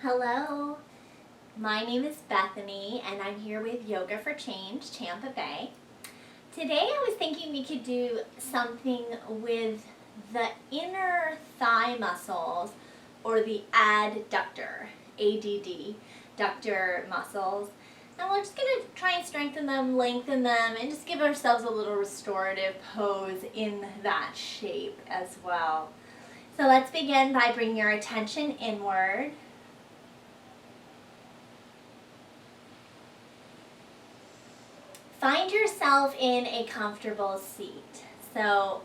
Hello, my name is Bethany and I'm here with Yoga for Change, Tampa Bay. Today I was thinking we could do something with the inner thigh muscles or the adductor, ADD, ductor muscles. And we're just going to try and strengthen them, lengthen them, and just give ourselves a little restorative pose in that shape as well. So let's begin by bringing your attention inward. Find yourself in a comfortable seat. So,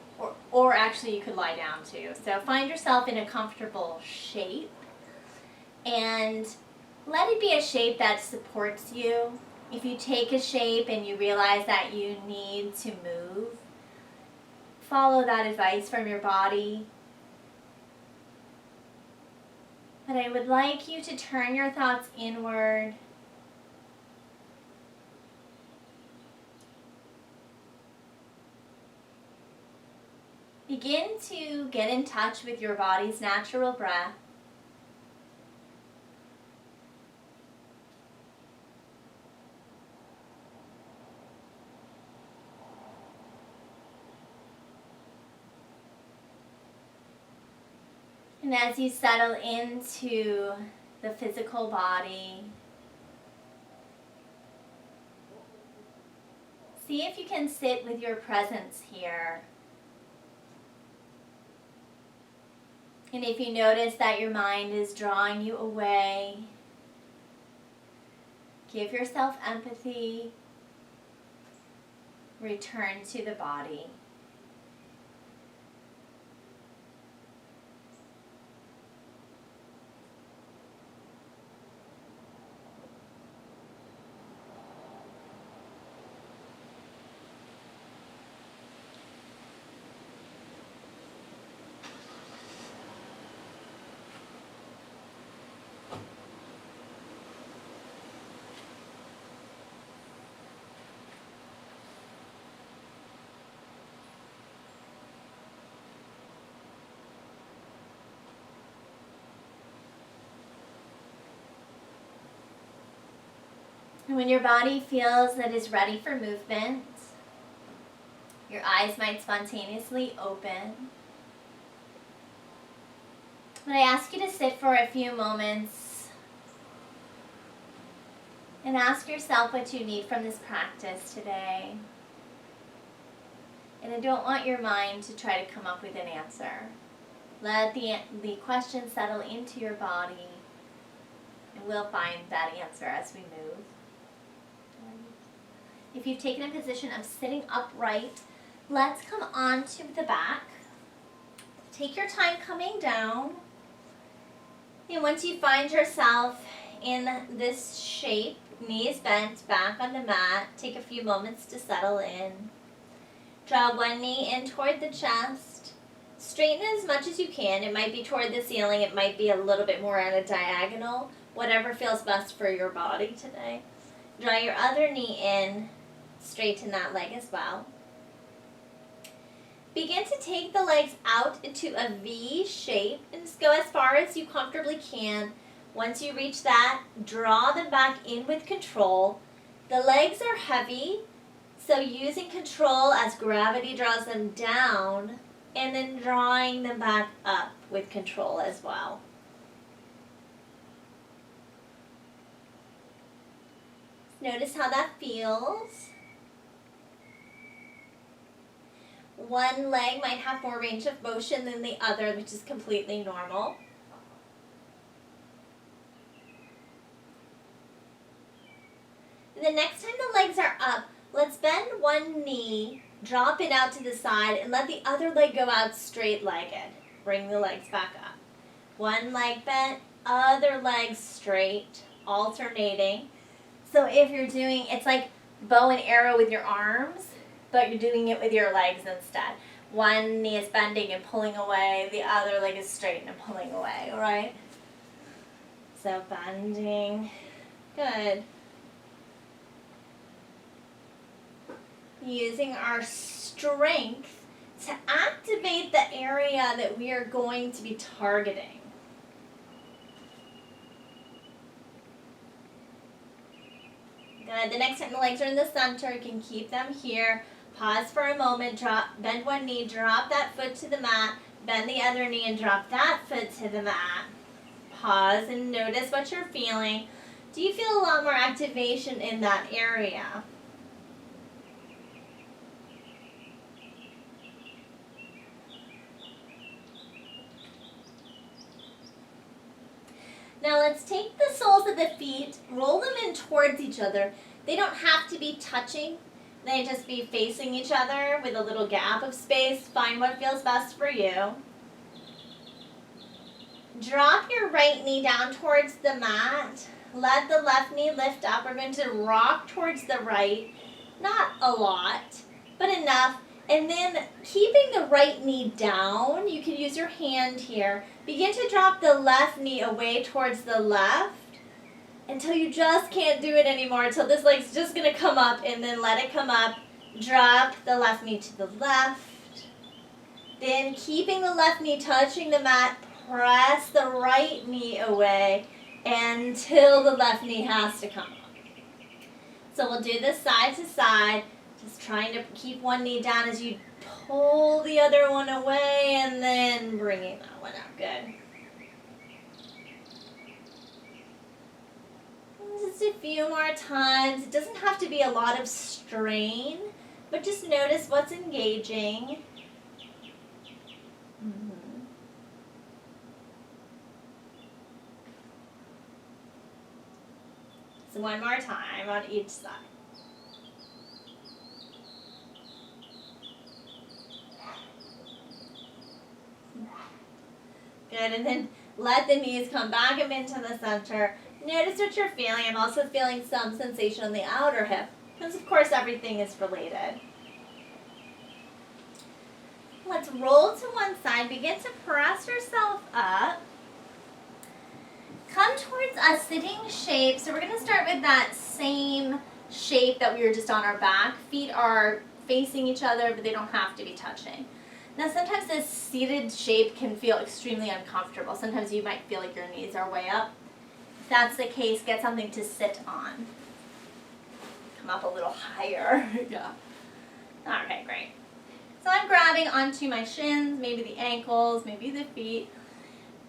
or actually you could lie down too. So find yourself in a comfortable shape and let it be a shape that supports you. If you take a shape and you realize that you need to move, follow that advice from your body. But I would like you to turn your thoughts inward. Begin to get in touch with your body's natural breath. And as you settle into the physical body, see if you can sit with your presence here. And if you notice that your mind is drawing you away, give yourself empathy, return to the body. And when your body feels that it's ready for movement, your eyes might spontaneously open. But I ask you to sit for a few moments and ask yourself what you need from this practice today. And I don't want your mind to try to come up with an answer. Let the question settle into your body, and we'll find that answer as we move. If you've taken a position of sitting upright, let's come onto the back. Take your time coming down. And once you find yourself in this shape, knees bent, back on the mat, take a few moments to settle in. Draw one knee in toward the chest. Straighten as much as you can. It might be toward the ceiling. It might be a little bit more at a diagonal. Whatever feels best for your body today. Draw your other knee in. Straighten that leg as well. Begin to take the legs out into a V shape and just go as far as you comfortably can. Once you reach that, draw them back in with control. The legs are heavy, so using control as gravity draws them down and then drawing them back up with control as well. Notice how that feels. One leg might have more range of motion than the other, which is completely normal. And the next time the legs are up, let's bend one knee, drop it out to the side, and let the other leg go out straight-legged. Bring the legs back up. One leg bent, other leg straight, alternating. So if you're doing, it's like bow and arrow with your arms, but you're doing it with your legs instead. One knee is bending and pulling away, the other leg is straight and pulling away, all right? So bending, good. Using our strength to activate the area that we are going to be targeting. Good. The next time the legs are in the center, you can keep them here. Pause for a moment, bend one knee, drop that foot to the mat, bend the other knee and drop that foot to the mat. Pause and notice what you're feeling. Do you feel a lot more activation in that area? Now let's take the soles of the feet, roll them in towards each other. They don't have to be touching. They just be facing each other with a little gap of space. Find what feels best for you. Drop your right knee down towards the mat. Let the left knee lift up. We're going to rock towards the right. Not a lot, but enough. And then keeping the right knee down, you can use your hand here. Begin to drop the left knee away towards the left until you just can't do it anymore, until this leg's just going to come up, and then let it come up. Drop the left knee to the left. Then keeping the left knee touching the mat, press the right knee away until the left knee has to come up. So we'll do this side to side, just trying to keep one knee down as you pull the other one away and then bringing that one up. Good. Just a few more times. It doesn't have to be a lot of strain, but just notice what's engaging. So one more time on each side. Good, and then let the knees come back up into the center. Notice what you're feeling. I'm also feeling some sensation on the outer hip, because of course everything is related. Let's roll to one side. Begin to press yourself up. Come towards a sitting shape. So we're going to start with that same shape that we were just on our back. Feet are facing each other, but they don't have to be touching. Now sometimes this seated shape can feel extremely uncomfortable. Sometimes you might feel like your knees are way up. If that's the case, get something to sit on. Come up a little higher. Yeah. Okay, great. So I'm grabbing onto my shins, maybe the ankles, maybe the feet,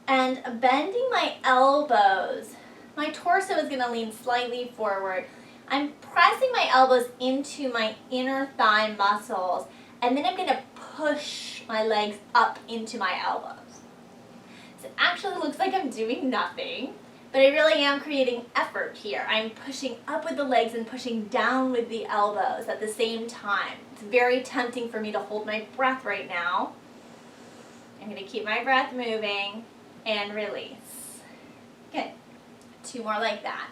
and bending my elbows. My torso is going to lean slightly forward. I'm pressing my elbows into my inner thigh muscles, and then I'm going to push my legs up into my elbows. So it actually looks like I'm doing nothing, but I really am creating effort here. I'm pushing up with the legs and pushing down with the elbows at the same time. It's very tempting for me to hold my breath right now. I'm going to keep my breath moving and release. Good. Two more like that.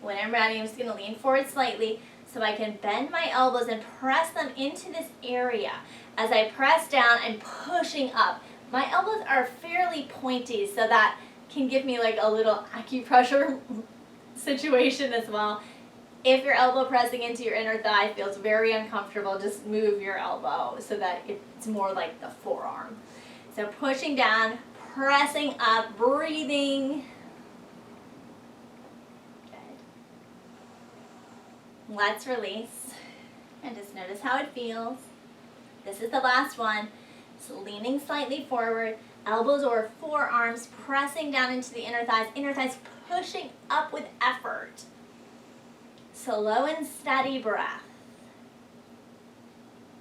When I'm ready, I'm just going to lean forward slightly so I can bend my elbows and press them into this area. As I press down, I'm pushing up. My elbows are fairly pointy, so that can give me like a little acupressure situation as well. If your elbow pressing into your inner thigh feels very uncomfortable, just move your elbow so that it's more like the forearm. So pushing down, pressing up, breathing. Good. Let's release and just notice how it feels. This is the last one. So leaning slightly forward, elbows or forearms pressing down into the inner thighs pushing up with effort. Slow and steady breath.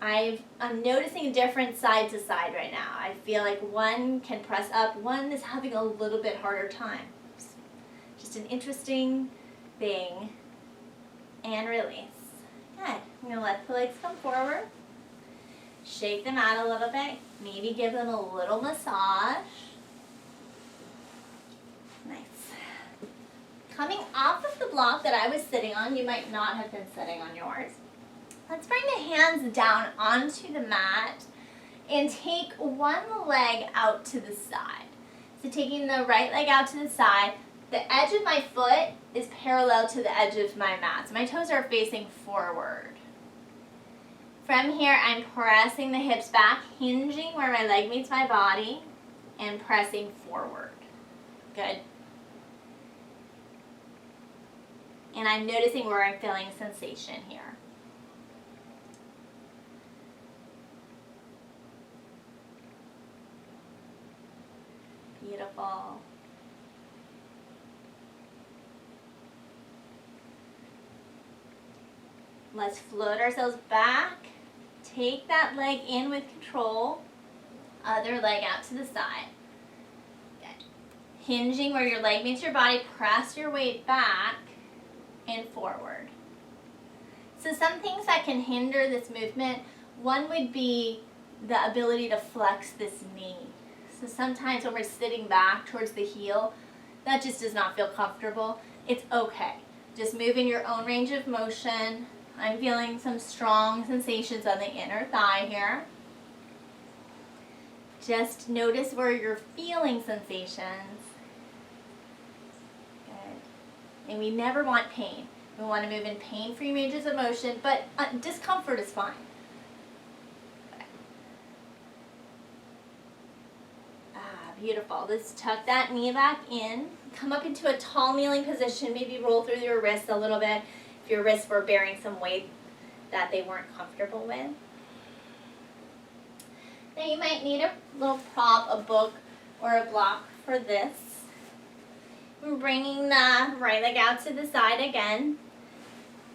I'm noticing a difference side to side right now. I feel like one can press up, one is having a little bit harder time. Just an interesting thing. And release. Good. I'm going to let the legs come forward. Shake them out a little bit. Maybe give them a little massage. Nice. Coming off of the block that I was sitting on, you might not have been sitting on yours. Let's bring the hands down onto the mat and take one leg out to the side. So taking the right leg out to the side, the edge of my foot is parallel to the edge of my mat. So my toes are facing forward. From here, I'm pressing the hips back, hinging where my leg meets my body, and pressing forward. Good. And I'm noticing where I'm feeling sensation here. Beautiful. Let's float ourselves back. Take that leg in with control. Other leg out to the side. Good. Hinging where your leg meets your body, press your weight back and forward. So some things that can hinder this movement, one would be the ability to flex this knee. So sometimes when we're sitting back towards the heel, that just does not feel comfortable. It's okay. Just move in your own range of motion. I'm feeling some strong sensations on the inner thigh here. Just notice where you're feeling sensations. Good. And we never want pain. We want to move in pain-free ranges of motion, but discomfort is fine. Beautiful. Let's tuck that knee back in. Come up into a tall kneeling position. Maybe roll through your wrists a little bit if your wrists were bearing some weight that they weren't comfortable with. Now you might need a little prop, a book, or a block for this. We're bringing the right leg out to the side again.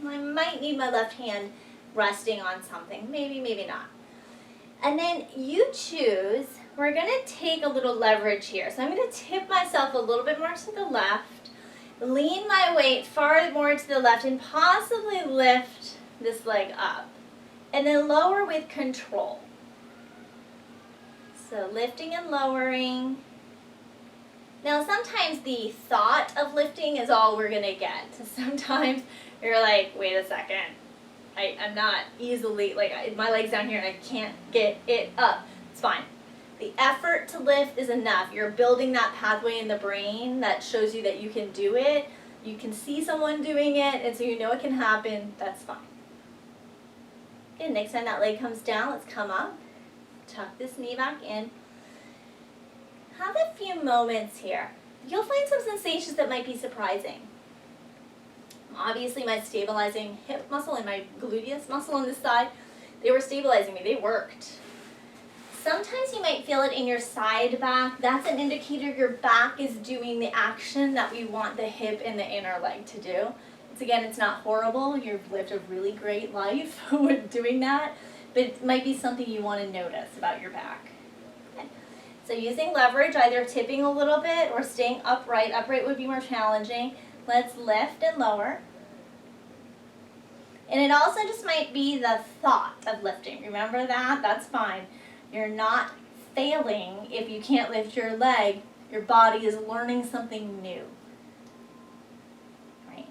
I might need my left hand resting on something. Maybe, maybe not. And then you choose. We're going to take a little leverage here. So I'm going to tip myself a little bit more to the left, lean my weight far more to the left, and possibly lift this leg up. And then lower with control. So lifting and lowering. Now sometimes the thought of lifting is all we're going to get. So sometimes you're like, wait a second. I'm not easily, my leg's down here and I can't get it up. It's fine. The effort to lift is enough. You're building that pathway in the brain that shows you that you can do it. You can see someone doing it, and so you know it can happen. That's fine. Okay, next time that leg comes down, let's come up. Tuck this knee back in. Have a few moments here. You'll find some sensations that might be surprising. Obviously, my stabilizing hip muscle and my gluteus muscle on this side, they were stabilizing me. They worked. Sometimes you might feel it in your side back. That's an indicator your back is doing the action that we want the hip and the inner leg to do. Again, it's not horrible. You've lived a really great life with doing that, but it might be something you want to notice about your back. Okay. So using leverage, either tipping a little bit or staying upright. Upright would be more challenging. Let's lift and lower. And it also just might be the thought of lifting. Remember that? That's fine. You're not failing if you can't lift your leg. Your body is learning something new. Right?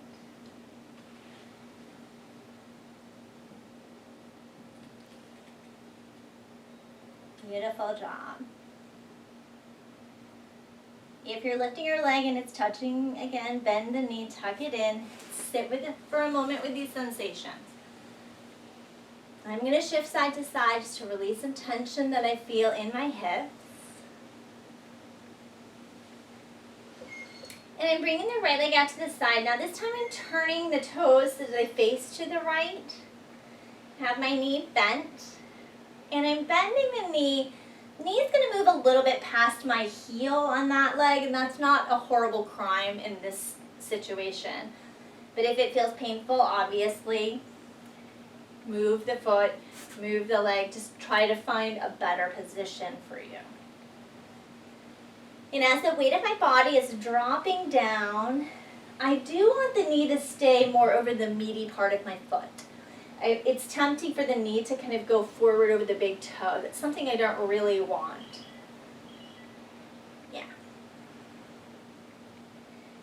Beautiful job. If you're lifting your leg and it's touching, again, bend the knee, tuck it in. Sit with it for a moment with these sensations. I'm going to shift side to side just to release some tension that I feel in my hips. And I'm bringing the right leg out to the side. Now this time I'm turning the toes so that they face to the right. Have my knee bent. And I'm bending the knee. Knee is going to move a little bit past my heel on that leg, and that's not a horrible crime in this situation. But if it feels painful, obviously, move the foot, move the leg, just try to find a better position for you. And as the weight of my body is dropping down, I do want the knee to stay more over the meaty part of my foot. It's tempting for the knee to kind of go forward over the big toe. That's something I don't really want. Yeah.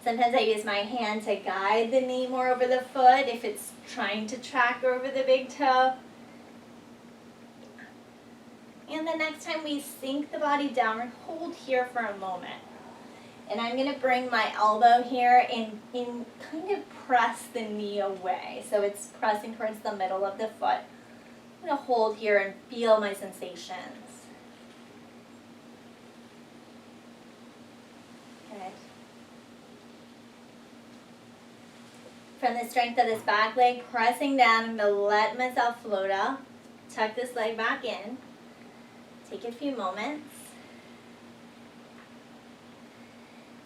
Sometimes I use my hand to guide the knee more over the foot if it's trying to track over the big toe. And the next time we sink the body down, we're hold here for a moment. And I'm going to bring my elbow here and kind of press the knee away. So it's pressing towards the middle of the foot. I'm going to hold here and feel my sensations. Good. From the strength of this back leg, pressing down, I'm going to let myself float up. Tuck this leg back in. Take a few moments.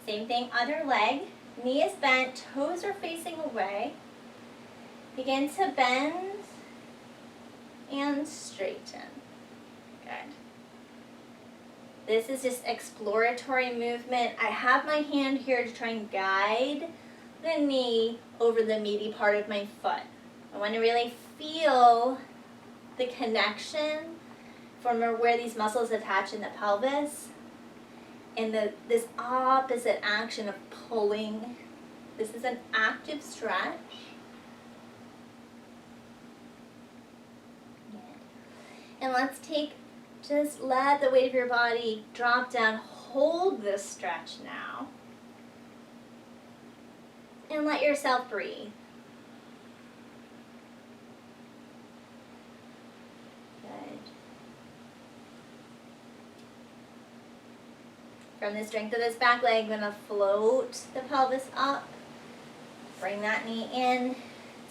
Same thing, other leg. Knee is bent, toes are facing away. Begin to bend and straighten. Good. This is just exploratory movement. I have my hand here to try and guide the knee over the meaty part of my foot. I want to really feel the connection from where these muscles attach in the pelvis and this opposite action of pulling. This is an active stretch. And let's just let the weight of your body drop down. Hold this stretch now. And let yourself breathe. Good. From the strength of this back leg, I'm going to float the pelvis up. Bring that knee in.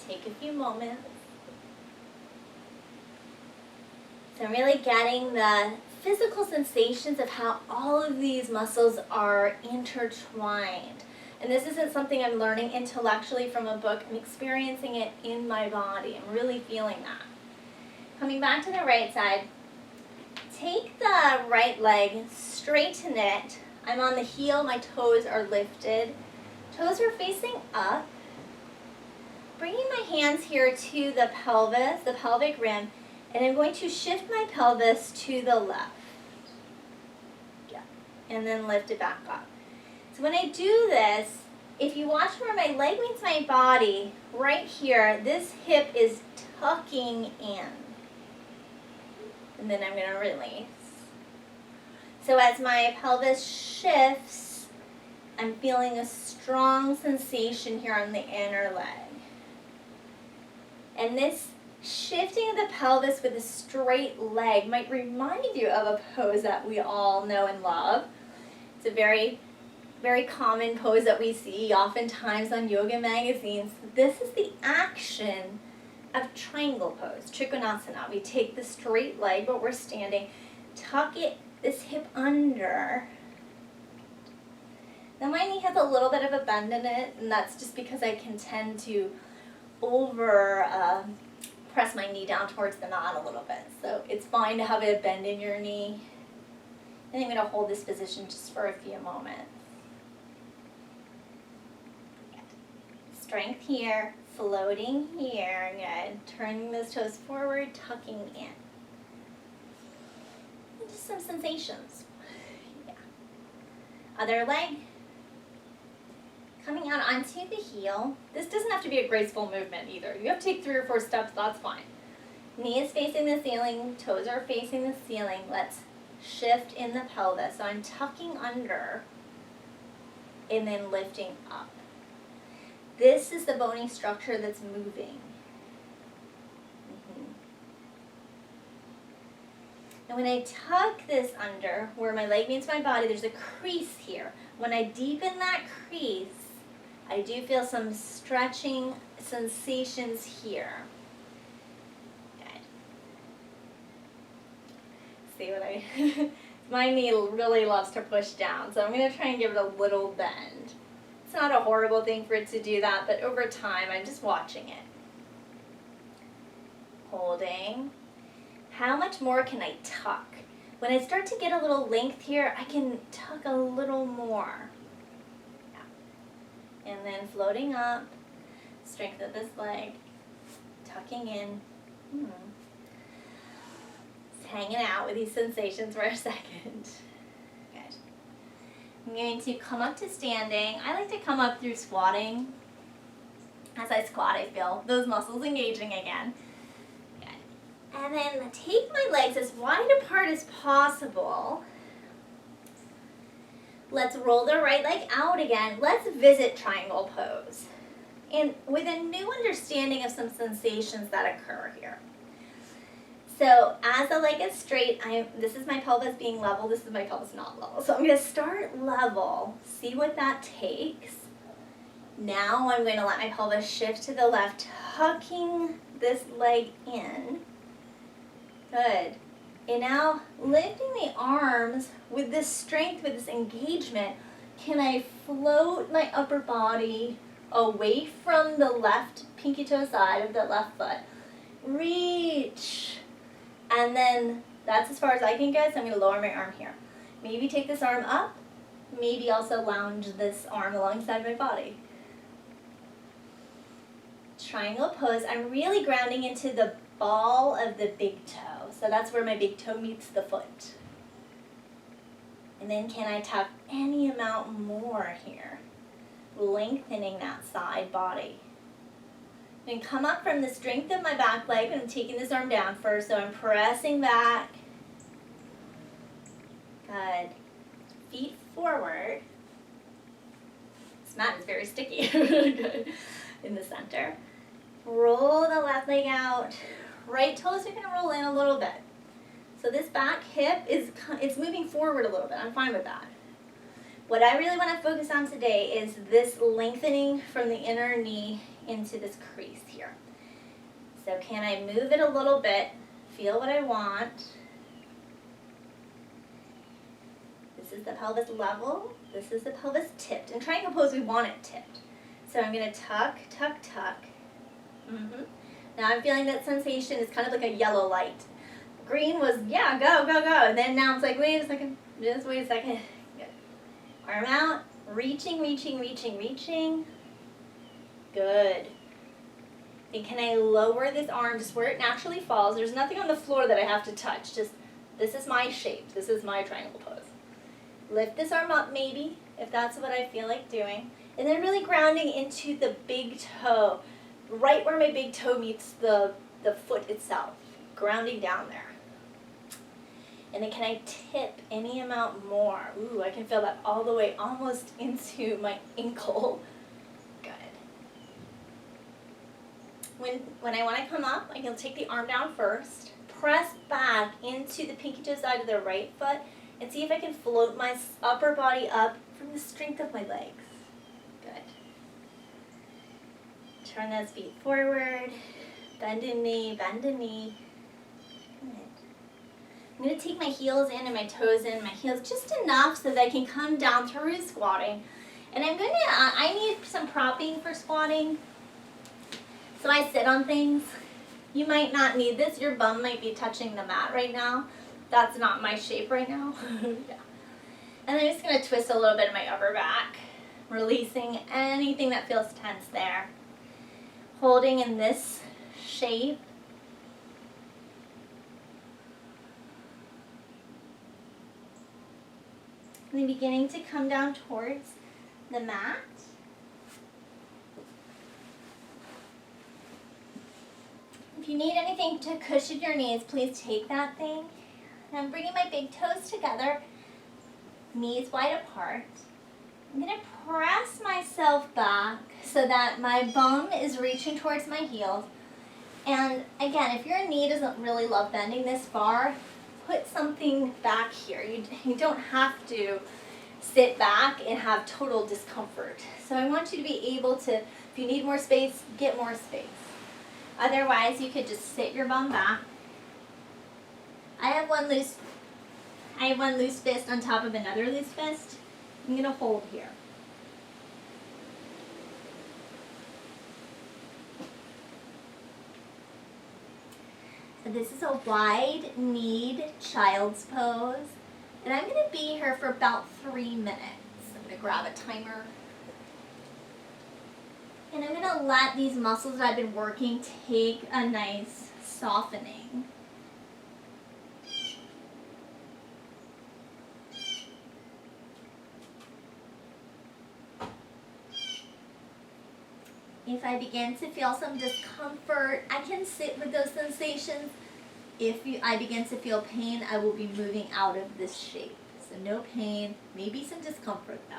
Take a few moments. So I'm really getting the physical sensations of how all of these muscles are intertwined. And this isn't something I'm learning intellectually from a book. I'm experiencing it in my body. I'm really feeling that. Coming back to the right side, take the right leg, straighten it. I'm on the heel, my toes are lifted. Toes are facing up. Bringing my hands here to the pelvis, the pelvic rim, and I'm going to shift my pelvis to the left. Yeah. And then lift it back up. So when I do this, if you watch where my leg meets my body, right here, this hip is tucking in. And then I'm going to release. So as my pelvis shifts, I'm feeling a strong sensation here on the inner leg. And this shifting of the pelvis with a straight leg might remind you of a pose that we all know and love. It's a very, very common pose that we see oftentimes on yoga magazines. This is the action of triangle pose, Trikonasana. We take the straight leg, but we're standing, tuck this hip under. Now my knee has a little bit of a bend in it, and that's just because I can tend to press my knee down towards the mat a little bit. So it's fine to have a bend in your knee. And I'm going to hold this position just for a few moments. Strength here, floating here. Good. Turning those toes forward, tucking in. And just some sensations. Yeah. Other leg. Coming out onto the heel. This doesn't have to be a graceful movement either. You have to take 3 or 4 steps, that's fine. Knee is facing the ceiling, toes are facing the ceiling. Let's shift in the pelvis. So I'm tucking under and then lifting up. This is the bony structure that's moving. And when I tuck this under, where my leg meets my body, there's a crease here. When I deepen that crease, I do feel some stretching sensations here. Good. See what my knee really loves to push down, so I'm going to try and give it a little bend. It's not a horrible thing for it to do that, but over time, I'm just watching it. Holding. How much more can I tuck? When I start to get a little length here, I can tuck a little more. And then floating up, strength of this leg, tucking in. Just hanging out with these sensations for a second. Good. I'm going to come up to standing. I like to come up through squatting. As I squat, I feel those muscles engaging again. Good. And then take my legs as wide apart as possible. Let's roll the right leg out again. Let's visit triangle pose. And with a new understanding of some sensations that occur here. So as the leg is straight, this is my pelvis being level, this is my pelvis not level. So I'm going to start level, see what that takes. Now I'm going to let my pelvis shift to the left, tucking this leg in. Good. And now lifting the arms with this strength, with this engagement, can I float my upper body away from the left pinky toe side of the left foot? Reach. And then that's as far as I can get, so I'm going to lower my arm here. Maybe take this arm up. Maybe also lounge this arm alongside my body. Triangle pose. I'm really grounding into the ball of the big toe. So that's where my big toe meets the foot. And then can I tuck any amount more here? Lengthening that side body. And come up from the strength of my back leg, and I'm taking this arm down first, so I'm pressing back. Good. Feet forward. This mat is very sticky. Good. In the center. Roll the left leg out. Right toes are going to roll in a little bit. So this back hip it's moving forward a little bit. I'm fine with that. What I really want to focus on today is this lengthening from the inner knee into this crease here. So can I move it a little bit? Feel what I want. This is the pelvis level. This is the pelvis tipped. In triangle pose, we want it tipped. So I'm going to tuck, tuck, tuck. Now I'm feeling that sensation is kind of like a yellow light. Green was, yeah, go, go, go. And then now it's like, wait a second, just wait a second. Good. Arm out, reaching, reaching, reaching, reaching. Good. Then can I lower this arm just where it naturally falls? There's nothing on the floor that I have to touch. Just, this is my shape. This is my triangle pose. Lift this arm up maybe, if that's what I feel like doing. And then really grounding into the big toe, right where my big toe meets the foot itself. Grounding down there. And then can I tip any amount more? Ooh, I can feel that all the way almost into my ankle. Good. When I want to come up, I can take the arm down first, press back into the pinky toe side of the right foot, and see if I can float my upper body up from the strength of my legs. Good. Turn those feet forward, bend a knee, bend a knee. Good. I'm going to take my heels in and my toes in, my heels just enough so that I can come down through squatting. And I'm going to, I need some propping for squatting. So I sit on things. You might not need this. Your bum might be touching the mat right now. That's not my shape right now. Yeah. And I'm just going to twist a little bit of my upper back, releasing anything that feels tense there. Holding in this shape. And then beginning to come down towards the mat. If you need anything to cushion your knees, please take that thing. And I'm bringing my big toes together, knees wide apart. I'm going to press myself back so that my bum is reaching towards my heels. And again, if your knee doesn't really love bending this far, put something back here. You don't have to sit back and have total discomfort. So I want you to be able to, if you need more space, get more space. Otherwise, you could just sit your bum back. I have one loose fist on top of another loose fist. I'm going to hold here. So this is a wide-kneed child's pose. And I'm going to be here for about 3 minutes. I'm going to grab a timer. And I'm going to let these muscles that I've been working take a nice softening. If I begin to feel some discomfort, I can sit with those sensations. If I begin to feel pain, I will be moving out of this shape. So no pain, maybe some discomfort though.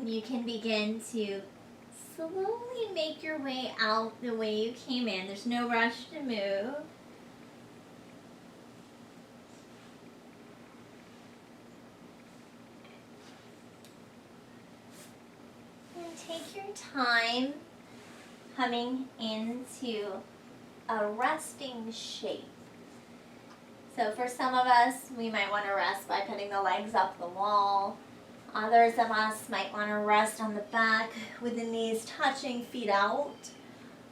You can begin to slowly make your way out the way you came in. There's no rush to move. And take your time coming into a resting shape. So for some of us, we might want to rest by putting the legs up the wall. Others of us might want to rest on the back with the knees touching, feet out.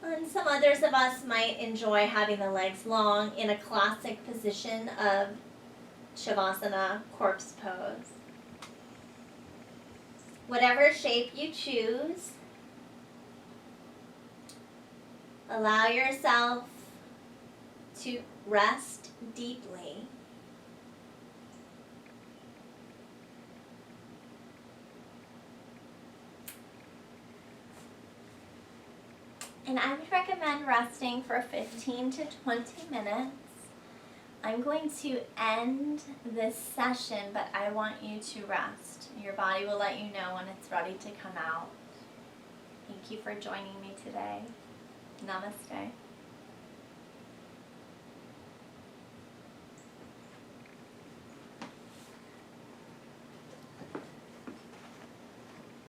And some others of us might enjoy having the legs long in a classic position of Shavasana, corpse pose. Whatever shape you choose, allow yourself to rest deeply. And I would recommend resting for 15 to 20 minutes. I'm going to end this session, but I want you to rest. Your body will let you know when it's ready to come out. Thank you for joining me today. Namaste.